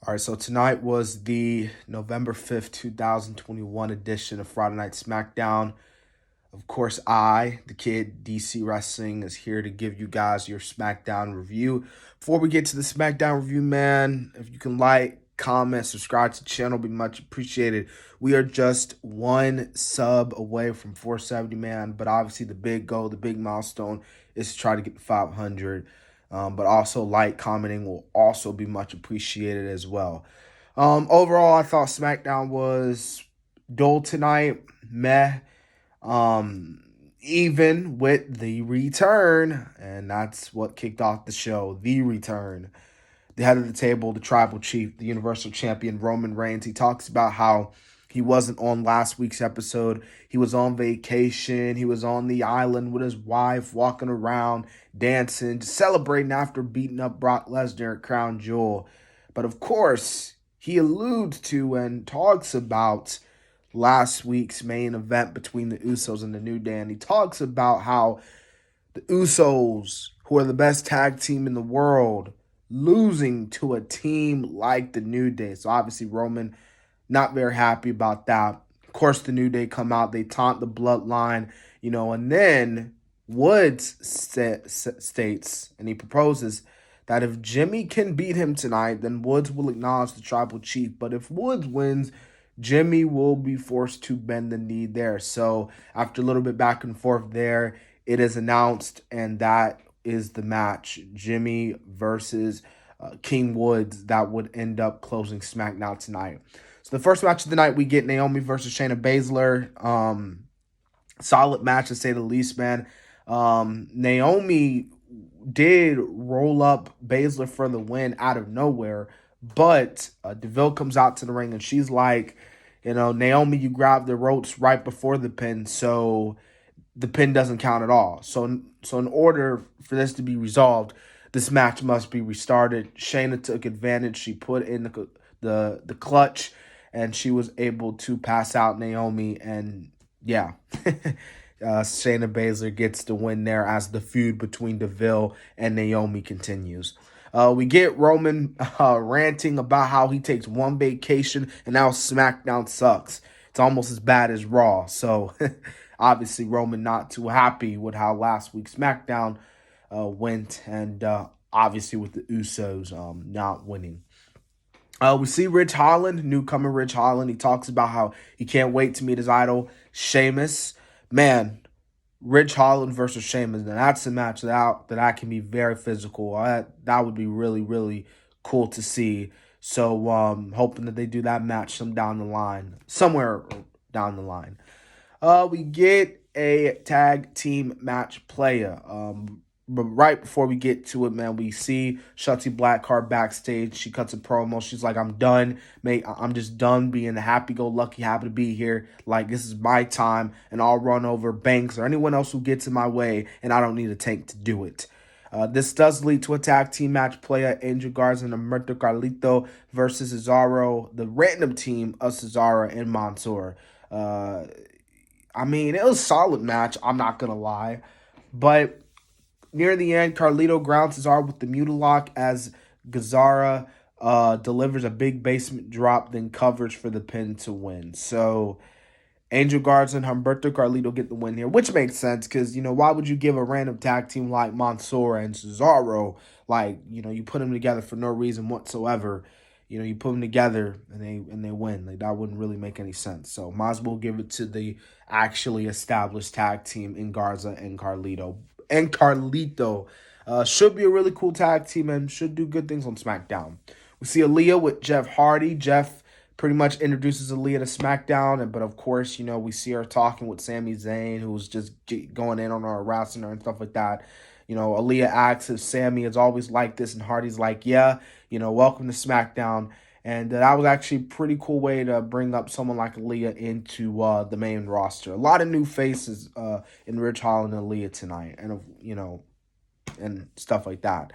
All right, so tonight was the November 5th, 2021 edition of Friday Night Smackdown. Of course, the kid, DC Wrestling, is here to give you guys your SmackDown review. Before we get to the SmackDown review, man, if you can like, comment, subscribe to the channel, be much appreciated. We are just one sub away from 470, man, but obviously the big goal, the big milestone is to try to get to 500. But also commenting will also be much appreciated as well. Overall, I thought SmackDown was dull tonight, meh. Even with the return, and that's what kicked off the show, the return. The head of the table, the tribal chief, the universal champion, Roman Reigns, he talks about how he wasn't on last week's episode. He was on vacation. He was on the island with his wife, walking around, dancing, just celebrating after beating up Brock Lesnar at Crown Jewel. But of course, he alludes to and talks about last week's main event between the Usos and the New Day. And he talks about how the Usos, who are the best tag team in the world, losing to a team like the New Day. So obviously Roman not very happy about that. Of course, the New Day come out, they taunt the Bloodline, and then Woods states, and he proposes that if Jimmy can beat him tonight, then Woods will acknowledge the tribal chief. But if Woods wins, Jimmy will be forced to bend the knee there. So after a little bit back and forth there, it is announced, and that is the match. Jimmy versus King Woods that would end up closing SmackDown tonight. So the first match of the night, we get Naomi versus Shayna Baszler. Solid match to say the least, man. Naomi did roll up Baszler for the win out of nowhere, but DeVille comes out to the ring and she's like, Naomi, you grabbed the ropes right before the pin, so the pin doesn't count at all. So in order for this to be resolved, this match must be restarted. Shayna took advantage. She put in the clutch, and she was able to pass out Naomi. And yeah, Shayna Baszler gets the win there as the feud between DeVille and Naomi continues. We get Roman ranting about how he takes one vacation and now SmackDown sucks. It's almost as bad as Raw. So obviously Roman not too happy with how last week's SmackDown went, and obviously with the Usos not winning. We see Rich Holland, newcomer Rich Holland. He talks about how he can't wait to meet his idol, Sheamus. Man, Rich Holland versus Sheamus. Now that's a match that can be very physical. That would be really, really cool to see. So hoping that they do that match somewhere down the line. We get a tag team match player. But right before we get to it, man, we see Shotzi Blackheart backstage. She cuts a promo. She's like, I'm done, mate. I'm just done being the happy-go-lucky, happy to be here. Like, this is my time, and I'll run over Banks or anyone else who gets in my way, and I don't need a tank to do it. This does lead to a tag team match player, Angel Garza and Humberto Carlito versus Cesaro, the random team of Cesaro and Mansoor. It was a solid match, I'm not going to lie. But near the end, Carlito grounds Cesaro with the Mutilock as Gazara delivers a big basement drop, then covers for the pin to win. So Angel Garza and Humberto Carlito get the win here, which makes sense because, why would you give a random tag team like Mansoor and Cesaro, you put them together for no reason whatsoever. You put them together and they win. Like, that wouldn't really make any sense. So might as well give it to the actually established tag team in Garza and Carlito. And Carlito should be a really cool tag team and should do good things on SmackDown. We see Aaliyah with Jeff Hardy. Jeff pretty much introduces Aaliyah to SmackDown, but of course, we see her talking with Sami Zayn, who's just going in on her, harassing her and stuff like that. Aaliyah asks if Sami is always like this, and Hardy's like, yeah, welcome to SmackDown. And that was actually a pretty cool way to bring up someone like Aaliyah into the main roster. A lot of new faces in Rich Holland and Aaliyah tonight, and and stuff like that.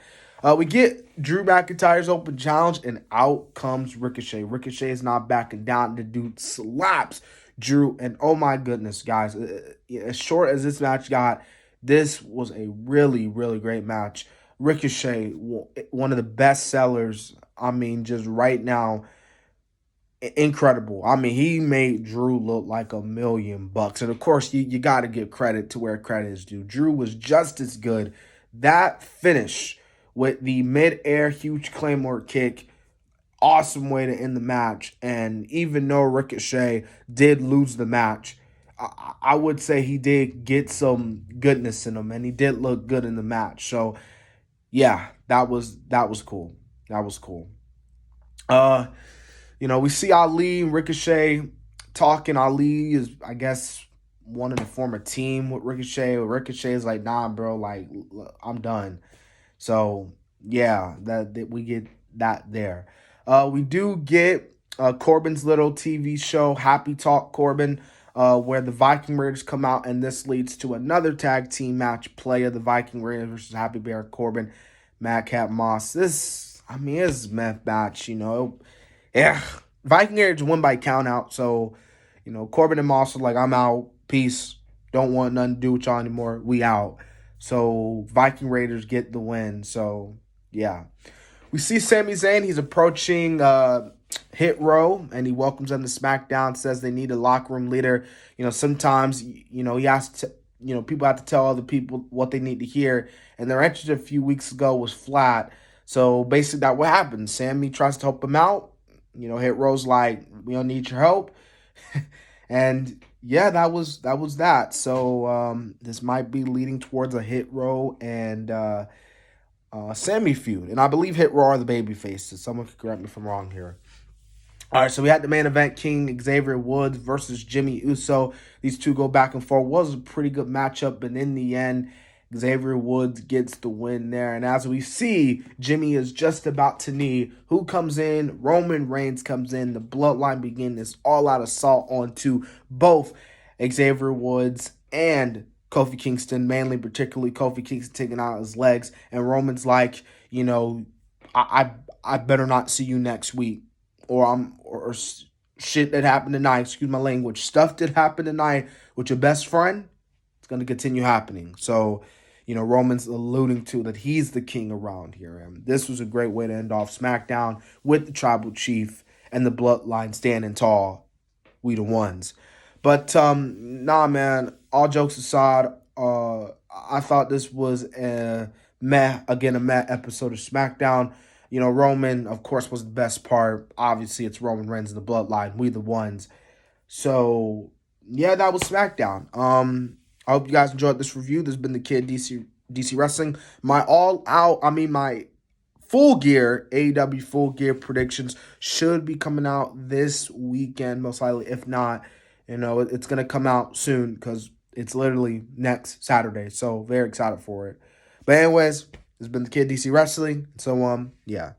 We get Drew McIntyre's open challenge, and out comes Ricochet. Ricochet is not backing down. The dude slaps Drew, and oh my goodness, guys, as short as this match got, this was a really, really great match. Ricochet, one of the best sellers I mean, just right now, incredible. I mean, he made Drew look like $1,000,000. And of course, you got to give credit to where credit is due. Drew was just as good. That finish with the mid-air huge Claymore kick, awesome way to end the match. And even though Ricochet did lose the match, I would say he did get some goodness in him, and he did look good in the match. So yeah, that was cool. That was cool. Uh, we see Ali and Ricochet talking. Ali is, I guess, wanting to form a team with Ricochet. Ricochet is like, nah, bro, like, I'm done. So yeah, that we get that there. We do get Corbin's little TV show, Happy Talk Corbin, where the Viking Raiders come out, and this leads to another tag team match play of the Viking Raiders versus Happy Bear Corbin, Madcap Moss. This is a meth match, Yeah, Viking Raiders won by count out, so, Corbin and Moss are like, I'm out, peace, don't want nothing to do with y'all anymore, we out. So Viking Raiders get the win. So yeah, we see Sami Zayn. He's approaching Hit Row, and he welcomes them to SmackDown. Says they need a locker room leader. Sometimes he has to. People have to tell other people what they need to hear. And their entrance a few weeks ago was flat. So basically, that what happens. Sammy tries to help him out. Hit Row's like, we don't need your help, and yeah, that was that. So this might be leading towards a Hit Row and Sammy feud. And I believe Hit Row are the baby faces. Someone could correct me if I'm wrong here. All right, so we had the main event, King Xavier Woods versus Jimmy Uso. These two go back and forth. Was a pretty good matchup, but in the end, Xavier Woods gets the win there. And as we see, Jimmy is just about to knee. Who comes in? Roman Reigns comes in. The Bloodline begin this all-out assault onto both Xavier Woods and Kofi Kingston, mainly particularly Kofi Kingston taking out his legs. And Roman's like, I better not see you next week. Or shit that happened tonight, excuse my language, stuff that happened tonight with your best friend, it's going to continue happening. So, Roman's alluding to that he's the king around here. And this was a great way to end off SmackDown with the Tribal Chief and the Bloodline standing tall. We the ones. But, nah, man, all jokes aside, I thought this was a meh episode of SmackDown. Roman, of course, was the best part. Obviously, it's Roman Reigns and the Bloodline. We the ones. So, yeah, that was SmackDown. I hope you guys enjoyed this review. This has been the Kid DC Wrestling. My Full Gear, AEW Full Gear predictions should be coming out this weekend, most likely. If not, it's going to come out soon because it's literally next Saturday. So, very excited for it. But anyways, this has been the Kid DC Wrestling. So, yeah.